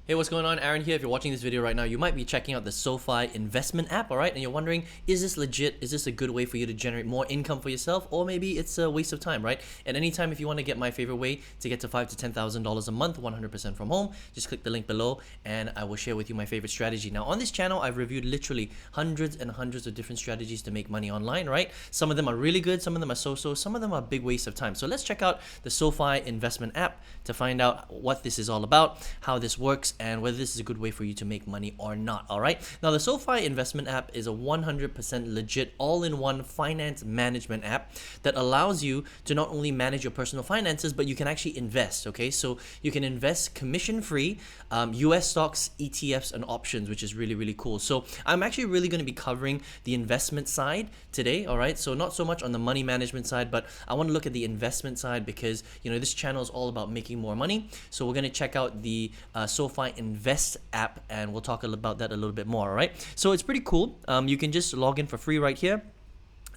Hey, what's going on? Aaron here. If you're watching this video right now, you might be checking out the SoFi investment app, all right? And you're wondering, is this legit? Is this a good way for you to generate more income for yourself? Or maybe it's a waste of time, right? And anytime if you want to get my favorite way to get to $5,000 to $10,000 a month, 100% from home, just click the link below and I will share with you my favorite strategy. Now, on this channel, I've reviewed literally hundreds and hundreds of different strategies to make money online, right? Some of them are really good, some of them are so-so, some of them are big waste of time. So let's check out the SoFi investment app to find out what this is all about, how this works, and whether this is a good way for you to make money or not. All right, now the SoFi investment app is a 100% legit all-in-one finance management app that allows you to not only manage your personal finances, but you can actually invest. Okay, so you can invest commission-free US stocks, ETFs, and options, which is really cool. So I'm actually really going to be covering the investment side today. All right, so not so much on the money management side, but I want to look at the investment side because this channel is all about making more money. So we're going to check out the SoFi Invest app and we'll talk about that a little bit more. All right, so it's pretty cool. You can just log in for free right here.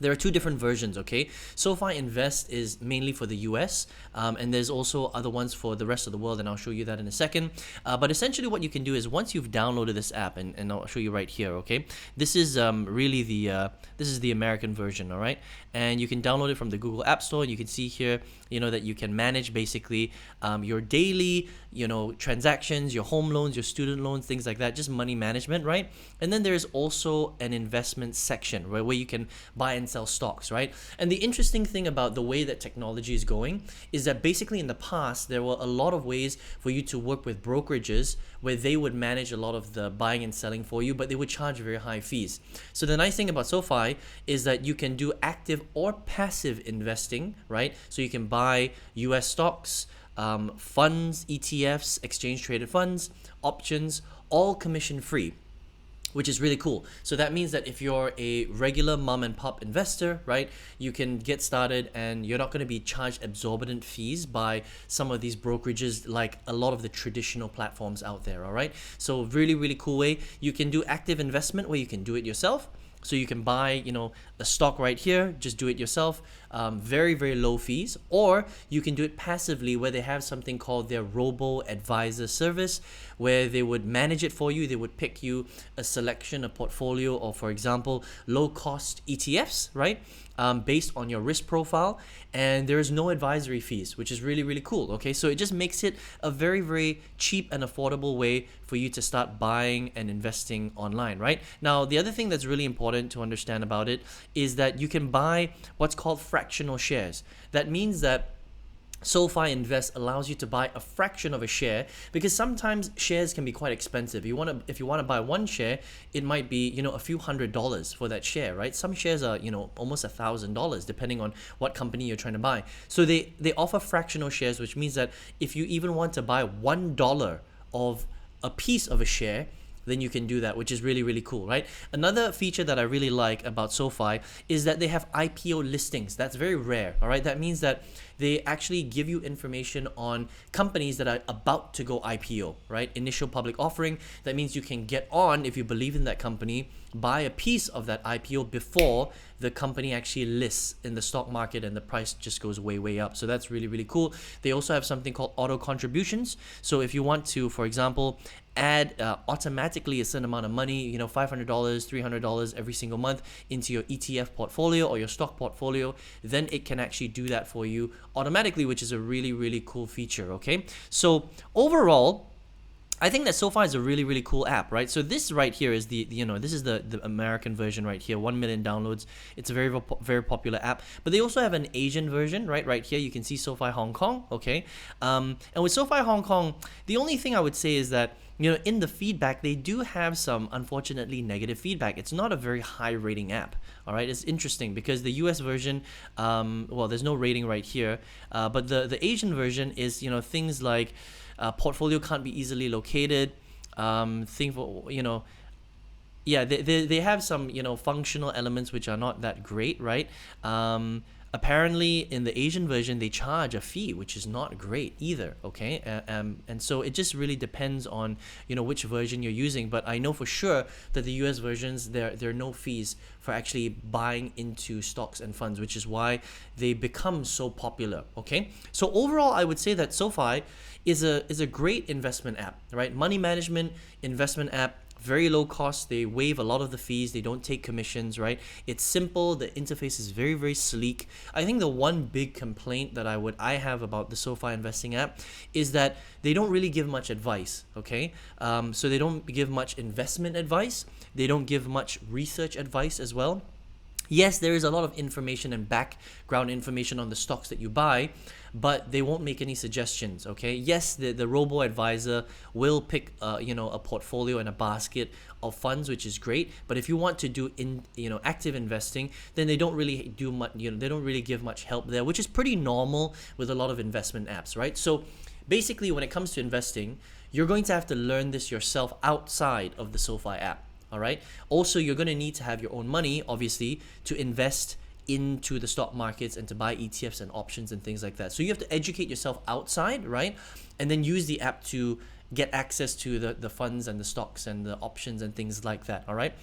There are two different versions, okay? SoFi Invest is mainly for the US, and there's also other ones for the rest of the world, and I'll show you that in a second. But essentially what you can do is once you've downloaded this app, and I'll show you right here, okay? This is really the American version, all right? And you can download it from the Google App Store, and you can see here, that you can manage basically your daily, transactions, your home loans, your student loans, things like that, just money management, right? And then there's also an investment section where you can buy and sell stocks, right? And the interesting thing about the way that technology is going is that basically in the past, there were a lot of ways for you to work with brokerages where they would manage a lot of the buying and selling for you, but they would charge very high fees. So the nice thing about SoFi is that you can do active or passive investing, right? So you can buy US stocks, funds, ETFs, exchange traded funds, options, all commission free, which is really cool. So that means that if you're a regular mom and pop investor, right, you can get started and you're not going to be charged exorbitant fees by some of these brokerages like a lot of the traditional platforms out there, all right? So really cool way. You can do active investment where you can do it yourself. So you can buy, a stock right here, just do it yourself, very low fees, or you can do it passively where they have something called their robo-advisor service where they would manage it for you. They would pick you a selection, a portfolio, or for example, low-cost ETFs, right? Based on your risk profile, and there is no advisory fees, which is really cool. Okay, so it just makes it a very cheap and affordable way for you to start buying and investing online, right? Now, the other thing that's really important to understand about it is that you can buy what's called fractional shares. That means that SoFi Invest allows you to buy a fraction of a share because sometimes shares can be quite expensive. If you want to buy one share, it might be a few $100s for that share, right? Some shares are almost $1,000 depending on what company you're trying to buy. So they offer fractional shares, which means that if you even want to buy $1 of a piece of a share, then you can do that, which is really cool, right? Another feature that I really like about SoFi is that they have IPO listings. That's very rare, all right? That means that they actually give you information on companies that are about to go IPO, right? Initial public offering. That means you can get on, if you believe in that company, buy a piece of that IPO before the company actually lists in the stock market and the price just goes way up. So that's really cool. They also have something called auto contributions. So if you want to, for example, add automatically a certain amount of money, $500, $300 every single month into your ETF portfolio or your stock portfolio, then it can actually do that for you automatically, which is a really cool feature. Okay, so overall, I think that SoFi is a really cool app, right? So this right here is this is the American version right here, 1 million downloads. It's a very popular app, but they also have an Asian version, right here. You can see SoFi Hong Kong, okay? And with SoFi Hong Kong, the only thing I would say is that in the feedback, they do have some, unfortunately, negative feedback. It's not a very high rating app, all right? It's interesting because the US version, well, there's no rating right here, but the Asian version is, things like portfolio can't be easily located, yeah, they have some functional elements which are not that great, right? apparently in the Asian version they charge a fee, which is not great either. Okay, and so it just really depends on which version you're using. But I know for sure that the US versions, there are no fees for actually buying into stocks and funds, which is why they become so popular. Okay, so overall I would say that SoFi is a great investment app, right? Money management investment app, very low cost. They waive a lot of the fees. They don't take commissions, right? It's simple. The interface is very, very sleek. I think the one big complaint that I have about the SoFi investing app is that they don't really give much advice. Okay, so they don't give much investment advice. They don't give much research advice as well. Yes, there is a lot of information and background information on the stocks that you buy, but they won't make any suggestions. Okay. Yes, the robo advisor will pick a portfolio and a basket of funds, which is great. But if you want to do active investing, then they don't really do much. They don't really give much help there, which is pretty normal with a lot of investment apps, right? So basically, when it comes to investing, you're going to have to learn this yourself outside of the SoFi app. All right. Also, you're going to need to have your own money, obviously, to invest into the stock markets and to buy ETFs and options and things like that. So you have to educate yourself outside, right? And then use the app to get access to the funds and the stocks and the options and things like that. All right.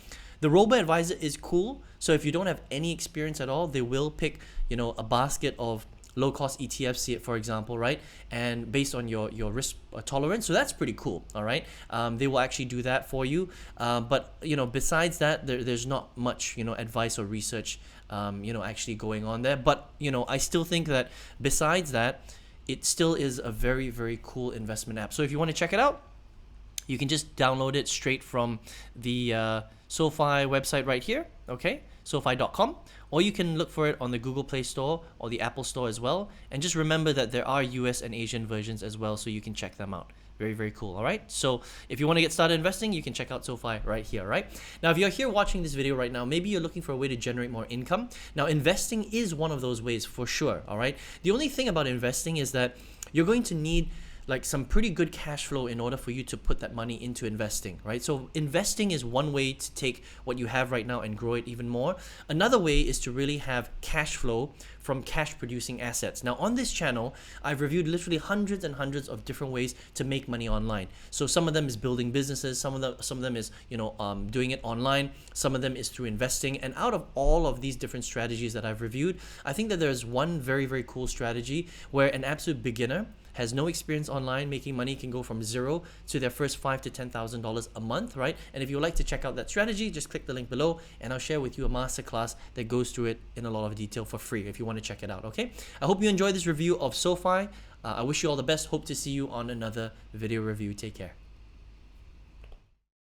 The robo advisor is cool. So if you don't have any experience at all, they will pick, a basket of low cost ETFs, for example, right? And based on your risk tolerance. So that's pretty cool. All right. They will actually do that for you. But besides that, there's not much, advice or research, actually going on there. But, I still think that besides that, it still is a very, very cool investment app. So if you want to check it out, you can just download it straight from the SoFi website right here. Okay. SoFi.com, or you can look for it on the Google Play Store or the Apple Store as well. And just remember that there are US and Asian versions as well, so you can check them out. Very, very cool. All right. So if you want to get started investing, you can check out SoFi right here. Right now, if you're here watching this video right now, maybe you're looking for a way to generate more income. Now, investing is one of those ways for sure. All right. The only thing about investing is that you're going to need like some pretty good cash flow in order for you to put that money into investing, right? So investing is one way to take what you have right now and grow it even more. Another way is to really have cash flow from cash producing assets. Now on this channel, I've reviewed literally hundreds and hundreds of different ways to make money online. So some of them is building businesses, some of them is doing it online, some of them is through investing. And out of all of these different strategies that I've reviewed, I think that there's one very, very cool strategy where an absolute beginner has no experience online making money can go from zero to their first $5,000 to $10,000 a month, right? And if you would like to check out that strategy, just click the link below and I'll share with you a masterclass that goes through it in a lot of detail for free if you want to check it out, okay? I hope you enjoyed this review of SoFi. I wish you all the best. Hope to see you on another video review. Take care.